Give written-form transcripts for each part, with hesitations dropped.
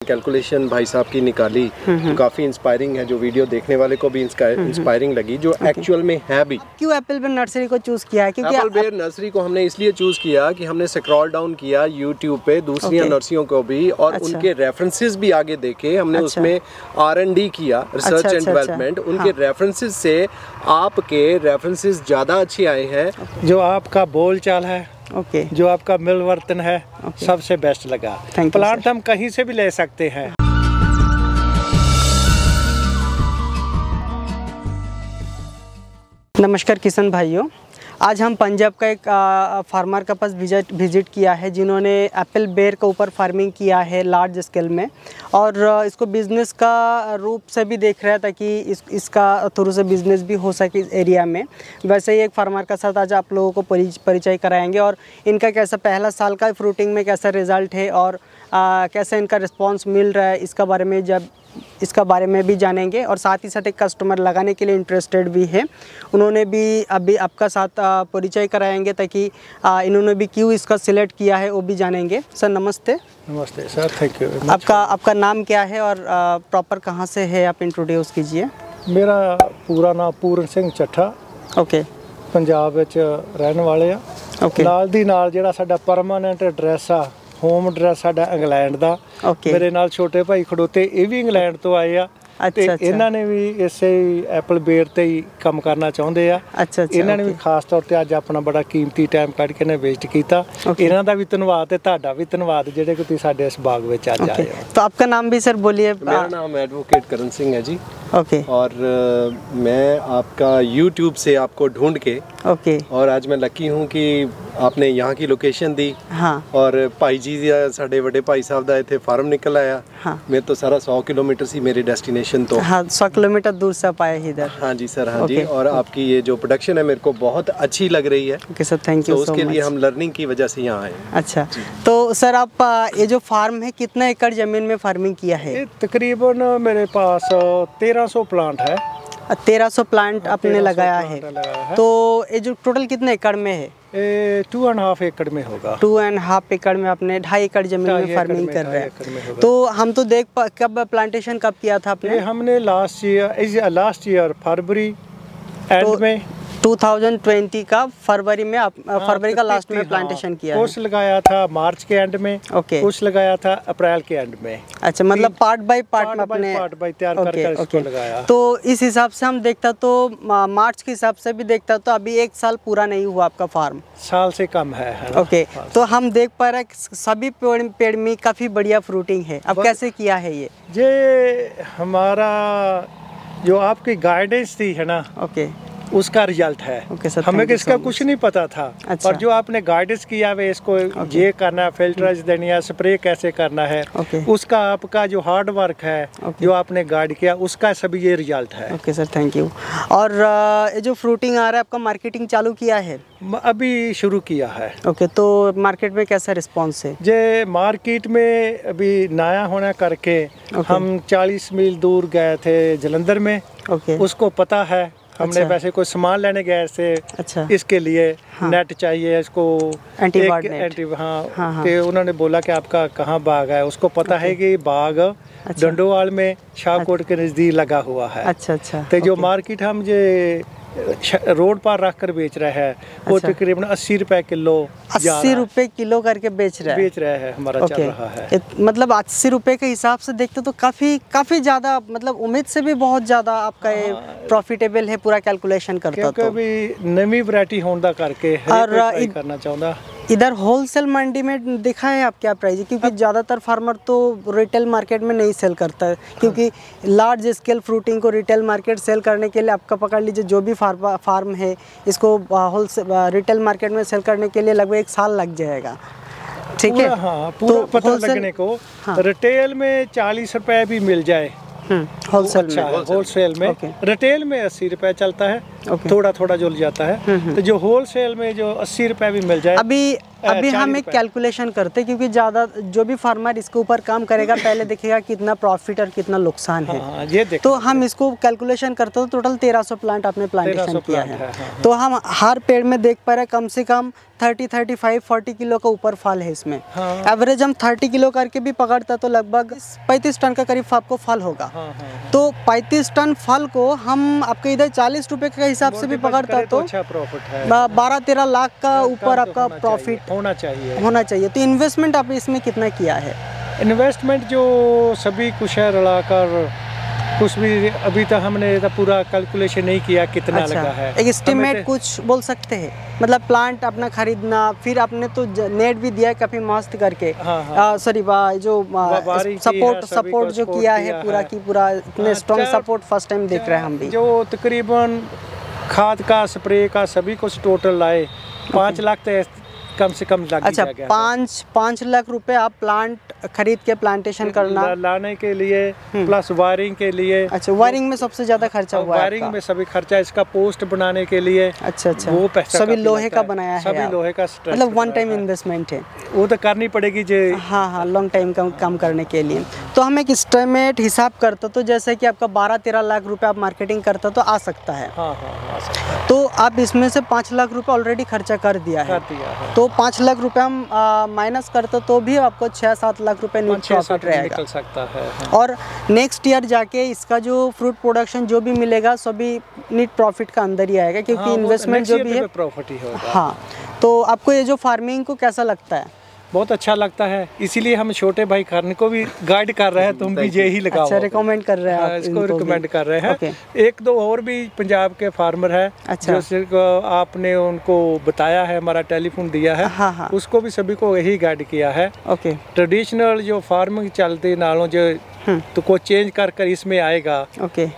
Calculation भाई साहब की निकाली तो काफ़ी इंस्पायरिंग है, जो वीडियो देखने वाले को भी इंस्पायरिंग लगी, जो एक्चुअल में है भी। क्यों एप्पल बेर नर्सरी को चूज़ किया है? क्योंकि एप्पल बेर नर्सरी को हमने इसलिए चूज़ किया कि हमने स्क्रॉल डाउन किया यूट्यूब पे दूसरी नर्सरियों को भी, और उनके रेफरेंसेस भी आगे देखे हमने। उसमें R&D किया, रिसर्च एंड डेवलपमेंट। उनके रेफरेंसेस से आपके रेफरेंसेस ज़्यादा अच्छे आए हैं। जो आपका बोल चाल है, जो आपका मिलवर्तन है, सबसे बेस्ट लगा। प्लांट हम कहीं से भी ले सकते हैं। नमस्कार किसान भाइयों, आज हम पंजाब का एक फार्मर के पास विजिट किया है जिन्होंने एप्पल बेर के ऊपर फार्मिंग किया है लार्ज स्केल में, और इसको बिज़नेस का रूप से भी देख रहा है ताकि इसका थ्रू से बिज़नेस भी हो सके इस एरिया में। वैसे ही एक फार्मर के साथ आज आप लोगों को परिचय कराएंगे और इनका कैसा पहला साल का फ्रूटिंग में कैसा रिज़ल्ट है और कैसे इनका रिस्पॉन्स मिल रहा है इसका बारे में भी जानेंगे। और साथ ही साथ एक कस्टमर लगाने के लिए इंटरेस्टेड भी है, उन्होंने भी अभी आपका साथ परिचय कराएंगे ताकि इन्होंने भी क्यों इसका सिलेक्ट किया है वो भी जानेंगे। सर नमस्ते। नमस्ते सर, थैंक यू। आपका नाम क्या है और प्रॉपर कहाँ से है, आप इंट्रोड्यूस कीजिए। मेरा पूरा नाम पूरन सिंह ਚੱਠਾ। ओके। पंजाब ਵਿੱਚ रहने वाले ਆ। ਨਾਲ ਦੀ ਨਾਲ ਜਿਹੜਾ ਸਾਡਾ ਪਰਮਾਨੈਂਟ ਐਡਰੈਸ ਆ, ਹੋਮ ਐਡਰੈਸ ਸਾਡਾ ਇੰਗਲੈਂਡ ਦਾ। ਮੇਰੇ ਨਾਲ ਛੋਟੇ ਭਾਈ ਖੜੋਤੇ, ਇਹ ਵੀ ਇੰਗਲੈਂਡ ਤੋਂ ਆਏ ਆ। ਤੇ ਇਹਨਾਂ ਨੇ ਵੀ ਇਸੇ ਐਪਲ ਬੇਰ ਤੇ ਹੀ ਕੰਮ ਕਰਨਾ ਚਾਹੁੰਦੇ ਆ। ਇਹਨਾਂ ਨੇ ਵੀ ਖਾਸ ਤੌਰ ਤੇ ਅੱਜ ਆਪਣਾ ਬੜਾ ਕੀਮਤੀ ਟਾਈਮ ਕੱਢ ਕੇ ਨੇ ਵੇਸਟ ਕੀਤਾ। ਇਹਨਾਂ ਦਾ ਵੀ ਧੰਨਵਾਦ ਤੇ ਤੁਹਾਡਾ ਵੀ ਧੰਨਵਾਦ ਜਿਹੜੇ ਕਿ ਤੁਸੀਂ ਸਾਡੇ ਇਸ ਬਾਗ ਵਿੱਚ ਅੱਜ ਆਏ ਹੋ। तो आपका नाम भी सर बोलिए। मेरा नाम एडवोकेट करण सिंह है जी। ओके। और मैं आपका YouTube से आपको ढूंढ के और आज मैं लकी हूँ कि आपने यहाँ की लोकेशन दी। हाँ। और भाई जी साढ़े बड़े भाई साहब का इतने फार्म निकल आया। हाँ। मैं तो सारा 100 किलोमीटर सी मेरी डेस्टिनेशन तो। हाँ, 100 किलोमीटर दूर से आप आए इधर। हाँ जी सर, हाँ जी। और आपकी ये जो प्रोडक्शन है मेरे को बहुत अच्छी लग रही है। Okay sir, thank you so much. उसके लिए हम लर्निंग की वजह से यहाँ आए। अच्छा, तो सर आप ये जो फार्म है कितना एकड़ जमीन में फार्मिंग किया है? तकरीबन मेरे पास 1300 प्लांट है। 1300 प्लांट आपने लगाया है। तो ये जो टोटल कितने एकड़ में है? 2.5 एकड़ में होगा। 2.5 एकड़ में आपने 2.5 एकड़ जमीन में फार्मिंग कर रहे हैं। तो हम तो कब प्लांटेशन कब किया था आपने? हमने लास्ट ईयर फरवरी एंड में 2020 का फरवरी में फरवरी का लास्ट में प्लांटेशन किया है। कुछ लगाया था मार्च के एंड में। कुछ लगाया था अप्रैल के एंड में। अच्छा, मतलब पार्ट बाय पार्ट में आपने तैयार करके इसको लगाया। तो इस हिसाब से हम देखता तो मार्च के हिसाब से भी देखता तो अभी 1 साल पूरा नहीं हुआ आपका फार्म, साल से कम है। ओके। तो हम देख पा रहे हैं सभी पेड़ में काफ़ी बढ़िया फ्रूटिंग है। अब कैसे किया है ये हमारा जो आपकी गाइडेंस थी है ना, उसका रिजल्ट है। हमें इसका कुछ नहीं पता था। पर जो आपने गाइडेंस किया है, इसको ये करना है, फिल्टरेज देनी है, स्प्रे कैसे करना है, उसका आपका जो हार्ड वर्क है, जो आपने गाइड किया, उसका सभी ये रिजल्ट है। Okay sir, thank you. और ये जो फ्रूटिंग आ रहा है आपका मार्केटिंग चालू किया है? अभी शुरू किया है। ओके। तो मार्केट में कैसा रिस्पॉन्स है? जे मार्केट में अभी नया होने करके हम 40 मील दूर गए थे जलंधर में। उसको पता है हमने वैसे कोई सामान लेने गए से इसके लिए नेट चाहिए, इसको हाँ। तो उन्होंने बोला कि आपका कहाँ बाग है, उसको पता है कि बाग डंडोवाल में शाहकोट के नज़दीक लगा हुआ है। अच्छा। तो जो मार्केट हम जे रोड पर रख कर बेच रहे हैं वो तकरीबन 80 रुपए किलो, 80 रुपए किलो करके बेच रहे हैं हमारा चल रहा है। मतलब 80 रुपए के हिसाब से देखते तो काफी ज्यादा, मतलब उम्मीद से भी बहुत ज्यादा आपका ये प्रॉफिटेबल है पूरा कैलकुलेशन करता तो। भी नवी वैरायटी होने करके करना चाहता। इधर होलसेल मंडी में देखा है आप क्या प्राइस है? क्योंकि ज़्यादातर फार्मर तो रिटेल मार्केट में नहीं सेल करता है, क्योंकि लार्ज स्केल फ्रूटिंग को रिटेल मार्केट सेल करने के लिए आपका पकड़ लीजिए जो भी फार्म है, इसको होलसेल रिटेल मार्केट में सेल करने के लिए लगभग 1 साल लग जाएगा। ठीक है। हाँ, पूरा तो पता लगने को। हाँ। रिटेल में 40 रुपए भी मिल जाए होलसेल में। रिटेल में 80 रुपए चलता है, थोड़ा थोड़ा जुल जाता है। तो जो होलसेल में जो 80 रुपए भी मिल जाए। अभी हम एक कैलकुलेशन करते, क्योंकि ज़्यादा जो भी फार्मर इसके ऊपर काम करेगा पहले देखेगा कितना प्रॉफिट और कितना नुकसान है। ये तो हम इसको कैलकुलेशन करते तो टोटल 1300 प्लांट आपने प्लांटेशन किया है। तो हम हर पेड़ में देख पा रहे हैं कम से कम 30-35-40 किलो का ऊपर फल है इसमें। एवरेज हम 30 किलो करके भी पकड़ता तो लगभग 35 टन का करीब आपको फल होगा। तो 35 टन फल को हम आपके इधर 40 रुपए के हिसाब से भी पकड़ता तो 12-13 लाख का ऊपर आपका प्रॉफिट होना चाहिए। तो इन्वेस्टमेंट आपने इसमें कितना किया है? इन्वेस्टमेंट जो सभी कुछ है रलाकर, कुछ भी अभी तक हमने पूरा कैलकुलेशन नहीं किया कितना लगा है। एक एस्टिमेट कुछ बोल सकते हैं? मतलब प्लांट अपना खरीदना, फिर आपने तो नेट भी दिया है काफी मस्त करके। सॉरी जो सपोर्ट जो किया है पूरा की पूरा, इतने स्ट्रॉन्ग सपोर्ट फर्स्ट टाइम देख रहे हैं हम भी। जो तकरीबन खाद का, स्प्रे का सभी कुछ टोटल लाए 5 लाख तो कम से कम लग अच्छा, 5 लाख रुपए आप प्लांट खरीद के प्लांटेशन करना लाने के लिए, प्लस वायरिंग के लिए। अच्छा, वायरिंग में सबसे ज्यादा खर्चा हुआ है? वायरिंग में सभी खर्चा, इसका पोस्ट बनाने के लिए। अच्छा, वो सभी लोहे का बनाया है? सभी लोहे का, मतलब वन टाइम इन्वेस्टमेंट है वो तो करनी पड़ेगी जी। हाँ, लॉन्ग टाइम का काम करने के लिए। तो हम एक एस्टिमेट हिसाब करते तो जैसे कि आपका 12-13 लाख रुपए आप मार्केटिंग करता तो आ सकता है। तो आप इसमें से 5 लाख रुपए ऑलरेडी खर्चा कर दिया है। तो 5 लाख रुपए हम माइनस करते तो भी आपको 6-7 लाख रुपए नेट प्रॉफिट रहेगा। निकल सकता है। और नेक्स्ट ईयर जाके इसका जो फ्रूट प्रोडक्शन जो भी मिलेगा सभी नेट प्रॉफिट का अंदर ही आएगा, क्योंकि इन्वेस्टमेंट जो भी है प्रॉफिट ही होगा। हाँ, तो आपको ये जो फार्मिंग को कैसा लगता है? बहुत अच्छा लगता है, इसीलिए हम छोटे भाई करने को भी गाइड कर रहे हैं। तुम भी यही लगाओ। अच्छा, रिकमेंड कर रहे हैं? इसको रिकमेंड कर रहे हैं। एक दो और भी पंजाब के फार्मर है। अच्छा, जो आपने उनको बताया है, हमारा टेलीफोन दिया है। हाँ। उसको भी सभी को यही गाइड किया है। ट्रेडिशनल जो फार्मिंग चलती नालों जो तो को चेंज कर इसमें आएगा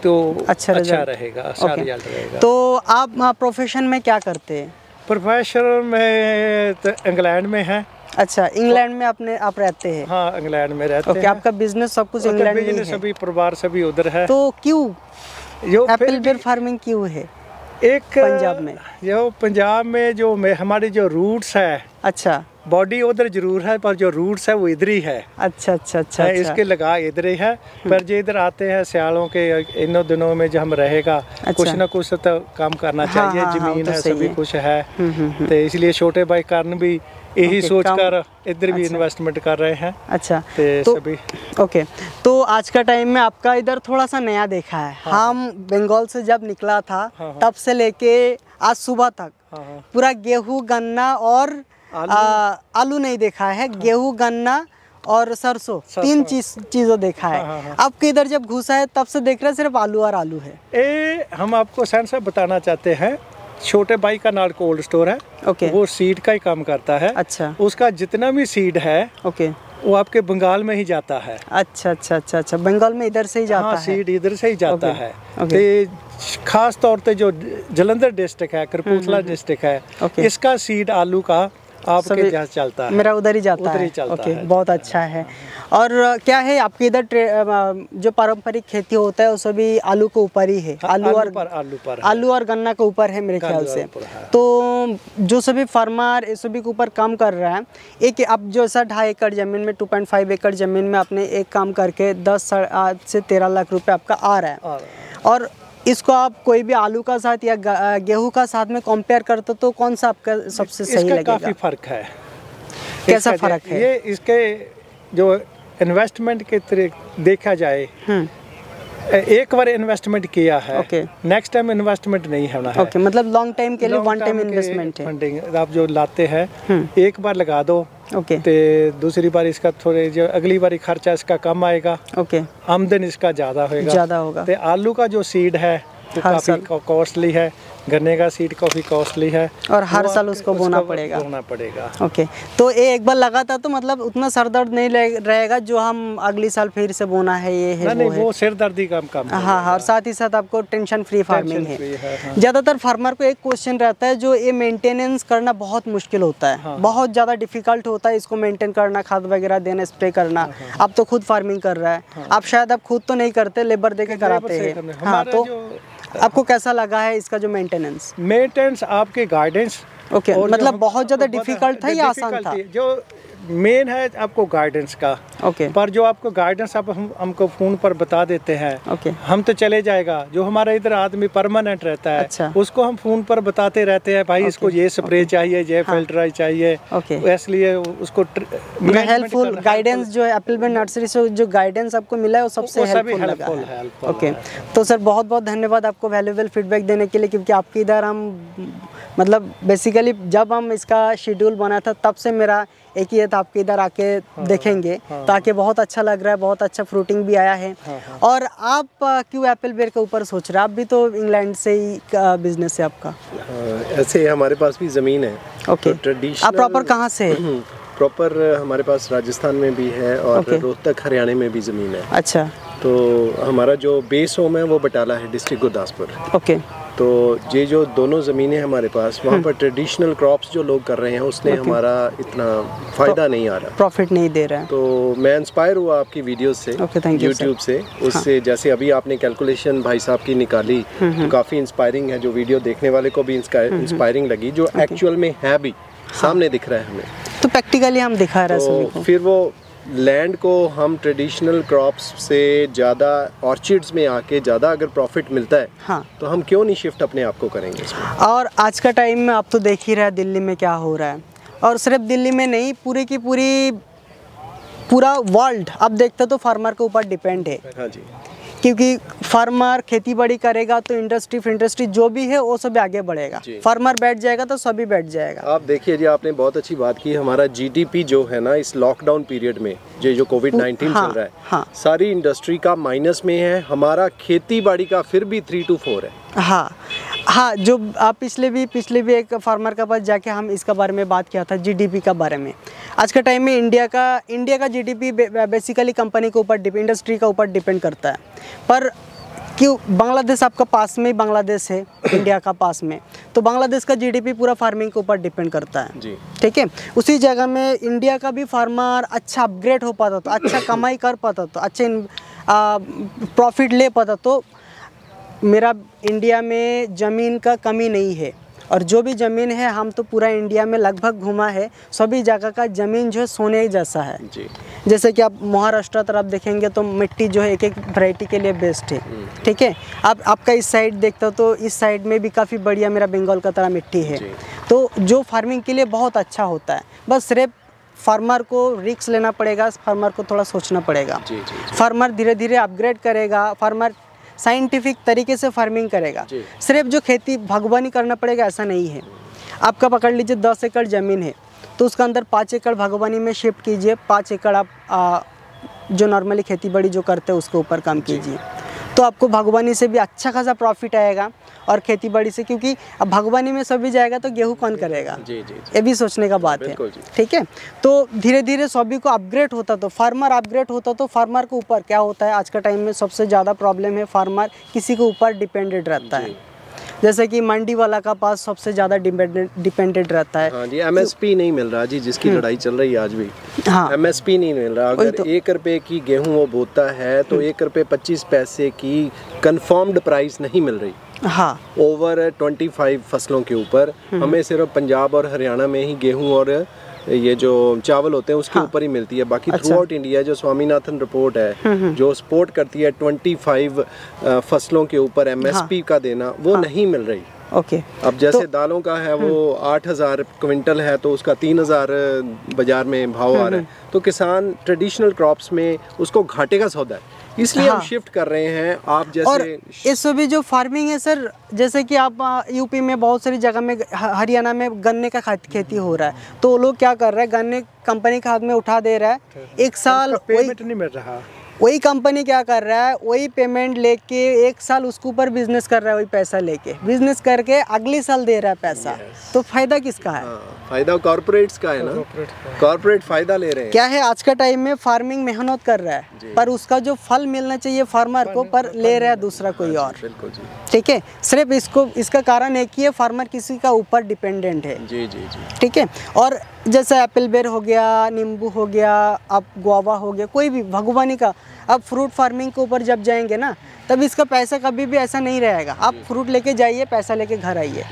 तो अच्छा रहेगा, अच्छा रिजल्ट रहेगा। तो आप प्रोफेशन में क्या करते हैं? प्रोफेशन में तो इंग्लैंड में है। अच्छा, इंग्लैंड में आप रहते हैं? हाँ, इंग्लैंड में रहते हैं। आपका बिजनेस सब कुछ इंग्लैंड में है? सभी परिवार सभी उधर है। तो क्यों एप्पल बेर फार्मिंग क्यों है एक पंजाब में? जो पंजाब में जो हमारे जो रूट्स है, अच्छा, बॉडी उधर जरूर है पर जो रूट्स है वो इधर ही है। अच्छा। इसके लगा इधर ही है, पर जो इधर आते हैं सियालों के इन दिनों में जो हम रहेगा, कुछ ना कुछ तो काम करना चाहिए। जमीन है, सभी कुछ है, तो इसलिए छोटे भाई कारण भी यही सोच कर इधर भी इन्वेस्टमेंट कर रहे हैं। अच्छा, तो सभी तो आज का टाइम में आपका इधर थोड़ा सा नया देखा है। हम बंगाल से जब निकला था तब से लेके आज सुबह तक पूरा गेहूं, गन्ना और आलू नहीं देखा है। गेहूं, गन्ना और सरसों 3 चीजों देखा है। अब किधर जब घुसा है तब से देख रहे सिर्फ आलू और आलू है। हम आपको सैन साहब बताना चाहते हैं, छोटे भाई का नाल कोल्ड स्टोर है। वो सीड का ही काम करता है। अच्छा, उसका जितना भी सीड है वो आपके बंगाल में ही जाता है। अच्छा, बंगाल में इधर से ही जाता है? सीड इधर से ही जाता है। तो खास तौर पे जो जलंधर डिस्ट्रिक्ट है, कपूरथला डिस्ट्रिक्ट है, इसका सीड आलू का आपके जहाँ चलता है, मेरा उधर ही जाता है। बहुत अच्छा है। और क्या है आपके इधर जो पारंपरिक खेती होता है उसमें भी आलू के ऊपर ही है? आलू और गन्ना के ऊपर है मेरे ख्याल से। तो जो सभी फार्मर इस सभी के ऊपर काम कर रहा है, एक अब जो ऐसा 2.5 एकड़ जमीन में 2.5 एकड़ जमीन में आपने एक काम करके 10 से 13 लाख रुपए आपका आ रहा है, और इसको आप कोई भी आलू का साथ या गेहूं का साथ में कंपेयर करते तो कौन सा आपका सबसे सही लगेगा? काफी फर्क है। कैसा फर्क है? ये इसके जो इन्वेस्टमेंट के तरीके देखा जाए, एक बार इन्वेस्टमेंट किया है, नेक्स्ट टाइम इन्वेस्टमेंट नहीं होना है। मतलब लॉन्ग टाइम के लिए वन टाइम इन्वेस्टमेंट है। फंडिंग आप जो लाते हैं एक बार लगा दो, तो दूसरी बार इसका थोड़े जो अगली बार खर्चा इसका कम आएगा, आमदन इसका ज्यादा होगा। होगा। तो आलू का जो सीड है वो काफी कॉस्टली है, गन्ने का सीड काफ़ी कॉस्टली है और हर साल उसको बोना पड़ेगा। ओके, तो ये एक बार लगा था तो मतलब उतना सर दर्द नहीं रहेगा जो हम अगली साल फिर से बोना है, ये है नहीं, वो सिर दर्दी का काम। हाँ, और साथ ही साथ आपको टेंशन फ्री फार्मिंग है। ज़्यादातर फार्मर को एक क्वेश्चन रहता है जो ये मेंटेनेंस करना बहुत मुश्किल होता है, बहुत ज़्यादा डिफिकल्ट होता है इसको मेंटेन करना, खाद वगैरह देना, स्प्रे करना। आप तो खुद फार्मिंग कर रहा है, आप शायद आप खुद तो नहीं करते, लेबर देके कराते हैं। हाँ, तो आपको कैसा लगा है इसका जो मेंटेनेंस आपके गाइडेंस? ओके, मतलब बहुत ज़्यादा डिफिकल्ट था या आसान था? जो मेन है आपको गाइडेंस का। ओके, पर जो आपको गाइडेंस आप हमको फ़ोन पर बता देते हैं। ओके, हम तो चले जाएगा, जो हमारा इधर आदमी परमानेंट रहता है। अच्छा, उसको हम फ़ोन पर बताते रहते हैं, भाई इसको ये स्प्रे चाहिए, ये फिल्टराइज चाहिए। ओके, इसलिए उसको हेल्पफुल गाइडेंस जो है एप्पल बेयर नर्सरी से जो गाइडेंस आपको मिला है वो सबसे हेल्पफुल लगा है। ओके, तो सर बहुत बहुत धन्यवाद आपको वैल्यूएबल फीडबैक देने के लिए, क्योंकि आपके इधर हम मतलब बेसिकली जब हम इसका शेड्यूल बना था तब से मेरा एक ही था आपके इधर आके देखेंगे, ताकि बहुत अच्छा लग रहा है, बहुत अच्छा फ्रूटिंग भी आया है। और आप क्यों एप्पल बेयर के ऊपर सोच रहे हैं? आप भी तो इंग्लैंड से ही बिजनेस है आपका। ऐसे हमारे पास भी ज़मीन है। Okay, traditional. आप प्रॉपर कहाँ से है? प्रॉपर हमारे पास राजस्थान में भी है और रोहतक हरियाणा में भी ज़मीन है। अच्छा, तो हमारा जो बेस होम है वो बटाला है, डिस्ट्रिक्ट गुरदासपुर। ओके, तो ये जो दोनों ज़मीनें हमारे पास, वहाँ पर ट्रेडिशनल क्रॉप्स जो लोग कर रहे हैं उसने हमारा इतना फ़ायदा नहीं आ रहा, प्रॉफिट नहीं दे रहा है। तो मैं इंस्पायर हुआ आपकी वीडियोस से, यूट्यूब से, उससे जैसे अभी आपने कैलकुलेशन भाई साहब की निकाली तो काफ़ी इंस्पायरिंग है, जो वीडियो देखने वाले को भी इंस्पायरिंग लगी, जो एक्चुअल में है भी सामने दिख रहा है हमें, तो प्रैक्टिकली हम दिखा रहे हैं सभी को। फिर वो लैंड को हम ट्रेडिशनल क्रॉप्स से ज़्यादा ऑर्चिड्स में आके ज़्यादा अगर प्रॉफिट मिलता है, हाँ, तो हम क्यों नहीं शिफ्ट अपने आप को करेंगे इसमें। और आज का टाइम में आप तो देख ही रहे हैं दिल्ली में क्या हो रहा है, और सिर्फ दिल्ली में नहीं, पूरी की पूरा वर्ल्ड आप देखते तो फार्मर के ऊपर डिपेंड है। हाँ जी, क्योंकि फार्मर खेती बाड़ी करेगा तो इंडस्ट्री जो भी है वो सब आगे बढ़ेगा, फार्मर बैठ जाएगा तो सभी बैठ जाएगा। आप देखिए जी, आपने बहुत अच्छी बात की, हमारा जीडीपी जो है ना इस लॉकडाउन पीरियड में जो कोविड-19 चल रहा है, हाँ, सारी इंडस्ट्री का माइनस में है, हमारा खेती बाड़ी का फिर भी 3 to 4 है। हाँ, जो आप पिछले भी एक फार्मर के पास जाके हम इसका बारे में बात किया था, जीडीपी का बारे में। आज के टाइम में इंडिया का जीडीपी बेसिकली कंपनी के ऊपर, इंडस्ट्री का ऊपर डिपेंड करता है। पर क्यों बांग्लादेश आपका पास में बांग्लादेश है इंडिया का पास में, तो बांग्लादेश का जीडीपी पूरा फार्मिंग के ऊपर डिपेंड करता है जी, ठीक है। उसी जगह में इंडिया का भी फार्मर अच्छा अपग्रेड हो पाता, तो अच्छा कमाई कर पाता, तो अच्छे प्रॉफिट ले पाता, तो मेरा इंडिया में ज़मीन का कमी नहीं है, और जो भी ज़मीन है हम तो पूरा इंडिया में लगभग घुमा है, सभी जगह का ज़मीन जो है सोने जैसा है जी। जैसे कि आप महाराष्ट्र तरफ देखेंगे तो मिट्टी जो है एक वैरायटी के लिए बेस्ट है, ठीक है। आप आपका इस साइड देखते हो तो इस साइड में भी काफ़ी बढ़िया मेरा बंगाल का तरह मिट्टी है, तो जो फार्मिंग के लिए बहुत अच्छा होता है। बस सिर्फ फार्मर को रिस्क लेना पड़ेगा, फार्मर को थोड़ा सोचना पड़ेगा। फार्मर धीरे धीरे अपग्रेड करेगा, फार्मर साइंटिफिक तरीके से फार्मिंग करेगा, सिर्फ जो खेती भगवानी करना पड़ेगा ऐसा नहीं है। आपका पकड़ लीजिए 10 एकड़ ज़मीन है तो उसका अंदर 5 एकड़ भगवानी में शिफ्ट कीजिए, 5 एकड़ आप जो नॉर्मली खेती बाड़ी जो करते हैं उसके ऊपर काम कीजिए, तो आपको भगवानी से भी अच्छा खासा प्रॉफिट आएगा और खेती बाड़ी से, क्योंकि अब भगवानी में सभी जाएगा तो गेहूं कौन करेगा, ये भी सोचने का बात है, ठीक है। तो धीरे धीरे सभी को अपग्रेड होता, तो फार्मर अपग्रेड होता, तो फार्मर के ऊपर क्या होता है आज का टाइम में सबसे ज़्यादा प्रॉब्लम है, फार्मर किसी के ऊपर डिपेंडेंट रहता है। जैसे कि मंडी वाला का पास सबसे ज़्यादा डिपेंडेंट रहता है। हाँ जी, एमएसपी नहीं मिल रहा जी, जिसकी लड़ाई चल रही है आज भी। हाँ, एमएसपी नहीं मिल रहा। अगर तो 1 रुपए की गेहूं वो बोता है तो 1 रुपए 25 पैसे की कंफर्म्ड प्राइस नहीं मिल रही। हाँ, ओवर 25 फसलों के ऊपर हमें सिर्फ पंजाब और हरियाणा में ही गेहूं और ये जो चावल होते हैं उसके ऊपर ही मिलती है। बाकी थ्रू आउट इंडिया जो स्वामीनाथन रिपोर्ट है जो सपोर्ट करती है 25 फसलों के ऊपर एमएसपी का देना, वो नहीं मिल रही। ओके, अब जैसे दालों का है वो 8000 क्विंटल है तो उसका 3000 बाजार में भाव आ रहा है, तो किसान ट्रेडिशनल क्रॉप्स में उसको घाटे का सौदा है, इसलिए हम शिफ्ट कर रहे हैं। आप जैसे और इस भी जो फार्मिंग है सर, जैसे कि आप यूपी में बहुत सारी जगह में, हरियाणा में गन्ने का खेती हो रहा है, तो लोग क्या कर रहे हैं, गन्ने कंपनी के हाथ में उठा दे रहा है, 1 साल पेमेंट नहीं मिल रहा, वही कंपनी क्या कर रहा है, वही पेमेंट लेके 1 साल उसके ऊपर बिजनेस कर रहा है, वही पैसा लेके बिजनेस करके अगले साल दे रहा है पैसा। तो फायदा किसका है? फायदा कॉर्पोरेट्स का है ना, कॉर्पोरेट फायदा ले रहे हैं। क्या है, आज का टाइम में फार्मिंग मेहनत कर रहा है पर उसका जो फल मिलना चाहिए फार्मर को, पर ले रहा है दूसरा कोई और। बिल्कुल जी। ठीक है, सिर्फ इसका कारण एक ही है, फार्मर किसी का ऊपर डिपेंडेंट है। जी जी जी। ठीक है, और जैसे एप्पल बेर हो गया, नींबू हो गया, अब गुआवा हो गया, कोई भी भगवानी का, अब फ्रूट फार्मिंग के ऊपर जब जाएंगे ना तब इसका पैसा कभी भी ऐसा नहीं रहेगा। आप फ्रूट लेके जाइए, पैसा लेके घर आइए।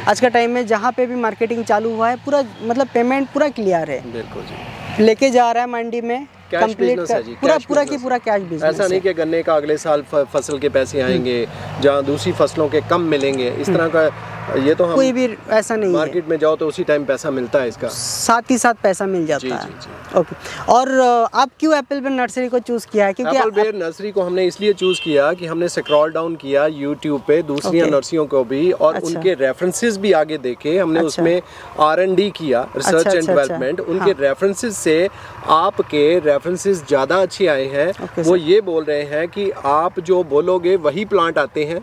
आज का टाइम में जहाँ पे भी मार्केटिंग चालू हुआ है, पूरा मतलब पेमेंट पूरा क्लियर है। बिल्कुल जी। लेके जा रहा है मंडी में कंप्लीट पूरा की पूरा कैश बिजनेस। ऐसा नहीं कि गन्ने का अगले साल फसल के पैसे आएंगे जहाँ दूसरी फसलों के कम मिलेंगे, इस तरह का ये तो हम कोई भी ऐसा नहीं है। मार्केट में जाओ तो उसी टाइम पैसा मिलता है, इसका साथ ही साथ पैसा मिल जाता है। ओके, और आप क्यों एप्पल बेर नर्सरी को चूज किया है? क्योंकि एप्पल बेर नर्सरी को हमने इसलिए चूज किया कि हमने स्क्रॉल डाउन किया यूट्यूब पे दूसरी नर्सरियों को भी, और उनके रेफरेंसेस भी आगे देखे हमने। उसमें R&D किया, रिसर्च एंड डेवलपमेंट। उनके रेफरेंसेस से आपके रेफरेंसेस ज़्यादा अच्छे आए हैं। वो ये बोल रहे हैं कि आप जो बोलोगे वही प्लांट आते हैं,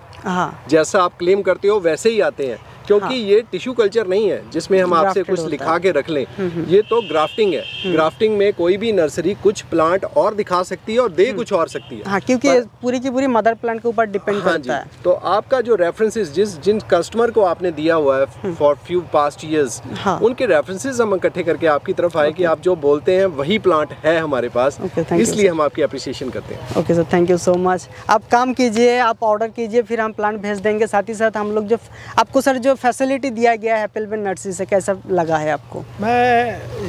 जैसा आप क्लेम करते हो वैसे ही आते हैं, क्योंकि ये टिश्यू कल्चर नहीं है जिसमें हम आपसे कुछ लिखा के रख लें। ये तो ग्राफ्टिंग है। ग्राफ्टिंग में कोई भी नर्सरी कुछ प्लांट और दिखा सकती है और दे कुछ और सकती है। हाँ, क्योंकि पूरी की पूरी मदर प्लांट के ऊपर डिपेंड करता है। तो आपका जो रेफरेंसेस जिन कस्टमर को आपने दिया हुआ है फॉर फ्यू पास्ट ईयर्स, उनके रेफरेंसेस हम इकट्ठे करके आपकी तरफ आए कि आप जो बोलते हैं वही प्लांट है हमारे पास, इसलिए हम आपकी अप्रिसिएशन करते हैं। Okay sir, thank you so much. आप काम कीजिए, आप ऑर्डर कीजिए, फिर हम प्लांट भेज देंगे। साथ ही साथ हम लोग जो आपको सर जो फैसिलिटी दिया गया है एप्पल बेर नर्सरी से, कैसा लगा है आपको?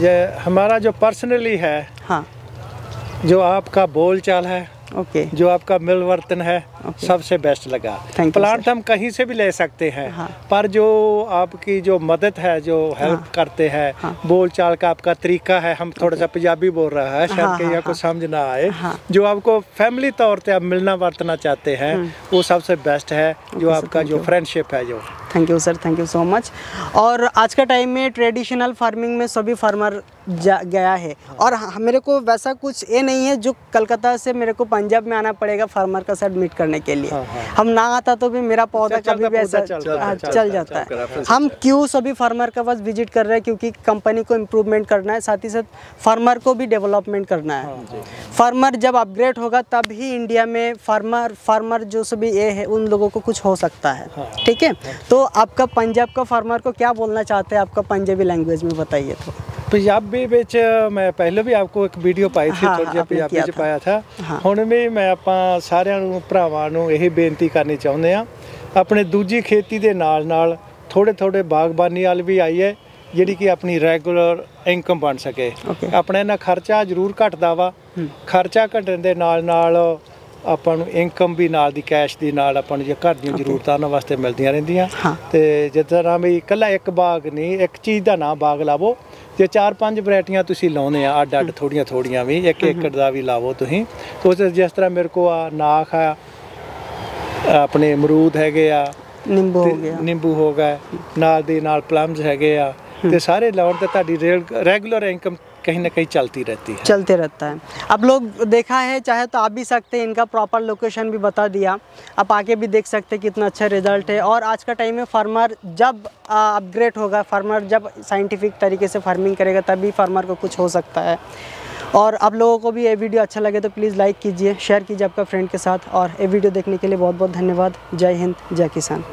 ये हमारा जो पर्सनली है, हाँ, जो आपका बोल चाल है, जो आपका मिलवर्तन है, सबसे बेस्ट लगा। प्लांट हम कहीं से भी ले सकते हैं, पर जो आपकी जो मदद है, जो हेल्प करते हैं, बोल चाल का आपका तरीका है, हम थोड़ा सा पंजाबी बोल रहा है, शायद कहीं को समझ ना आए, जो आपको फैमिली तौर पे आप मिलना वर्तना चाहते हैं, वो सबसे बेस्ट है। जो आपका जो फ्रेंडशिप है, जो thank you sir, thank you so much. और आज का टाइम में ट्रेडिशनल फार्मिंग में सभी फार्मर गया है, और मेरे को वैसा कुछ ये नहीं है जो कलकत्ता से मेरे को पंजाब में आना पड़ेगा फार्मर का साथ मीट करने के लिए। हम ना आता तो भी मेरा पौधा कभी भी ऐसा चल जाता है। हम क्यों सभी फार्मर का पास विजिट कर रहे हैं? क्योंकि कंपनी को इम्प्रूवमेंट करना है, साथ ही साथ फार्मर को भी डेवलपमेंट करना है। फार्मर जब अपग्रेड होगा तब ही इंडिया में फार्मर जो सभी ये है उन लोगों को कुछ हो सकता है। ठीक है, तो आपका पंजाब का फार्मर को क्या बोलना चाहते हैं, आपका पंजाबी लैंग्वेज में बताइए। तो पंजाबी ਵਿੱਚ मैं पहले भी आपको एक वीडियो पाई थी, थोड़ी ਜਿਹੀ ਪੰਜਾਬੀ ਚ ਪਾਇਆ था। ਹੁਣ ਵੀ ਮੈਂ ਆਪਾਂ ਸਾਰਿਆਂ ਨੂੰ ਭਰਾਵਾਂ ਨੂੰ ਇਹ ਬੇਨਤੀ ਕਰਨੀ ਚਾਹੁੰਦੇ ਆ, ਆਪਣੇ ਦੂਜੀ ਖੇਤੀ ਦੇ ਨਾਲ ਥੋੜੇ ਬਾਗਬਾਨੀ ਵਾਲ ਵੀ ਆਈਏ, ਜਿਹੜੀ ਕਿ ਆਪਣੀ ਰੈਗੂਲਰ ਇਨਕਮ ਬਣ ਸਕੇ। ਆਪਣਾ ਇਹਨਾਂ ਖਰਚਾ ਜ਼ਰੂਰ ਘਟਦਾ ਵਾ, ਖਰਚਾ ਘਟਣ ਦੇ ਨਾਲ ਆਪਾਂ ਨੂੰ ਇਨਕਮ ਵੀ ਨਾਲ ਦੀ ਕੈਸ਼ ਦੀ ਨਾਲ ਆਪਾਂ ਨੂੰ ਜੇ ਘਰ ਦੀਆਂ ਜ਼ਰੂਰਤਾਂ ਉਹਨਾਂ ਵਾਸਤੇ ਮਿਲਦੀਆਂ ਰਹਿੰਦੀਆਂ। ਤੇ ਜਿਸ ਤਰ੍ਹਾਂ ਵੀ ਇਕੱਲਾ ਇੱਕ ਬਾਗ ਨਹੀਂ, ਇੱਕ ਚੀਜ਼ ਦਾ ਨਾ ਬਾਗ ਲਾਵੋ, ਜੇ 4-5 ਵੈਰਾਈਟੀਆਂ ਤੁਸੀਂ ਲਾਉਂਦੇ ਆ ਅੱਡ ਥੋੜੀਆਂ ਵੀ, 1 ਏਕੜ ਦਾ ਵੀ ਲਾਵੋ ਤੁਸੀਂ। ਤੇ ਜਿਸ ਤਰ੍ਹਾਂ ਮੇਰੇ ਕੋ ਆ ਨਾਖ ਆ, ਆਪਣੇ ਅਮਰੂਦ ਹੈਗੇ ਆ, ਨਿੰਬੂ ਹੋ ਗਏ, ਨਾਲ ਦੀ ਨਾਲ ਪਲਮਸ ਹੈਗੇ ਆ, ਤੇ ਸਾਰੇ ਲਾਉਣ ਤੇ ਤੁਹਾਡੀ ਰੈਗੂਲਰ इनकम कहीं ना कहीं चलते रहता है। अब लोग देखा है, चाहे तो आप भी सकते हैं, इनका प्रॉपर लोकेशन भी बता दिया, आप आके भी देख सकते हैं कितना अच्छा रिजल्ट है। और आज का टाइम में फार्मर जब अपग्रेड होगा, फार्मर जब साइंटिफिक तरीके से फार्मिंग करेगा तभी फार्मर को कुछ हो सकता है। और आप लोगों को भी ये वीडियो अच्छा लगे तो प्लीज़ लाइक कीजिए, शेयर कीजिए आपका फ्रेंड के साथ। और ये वीडियो देखने के लिए बहुत बहुत धन्यवाद। जय हिंद, जय किसान।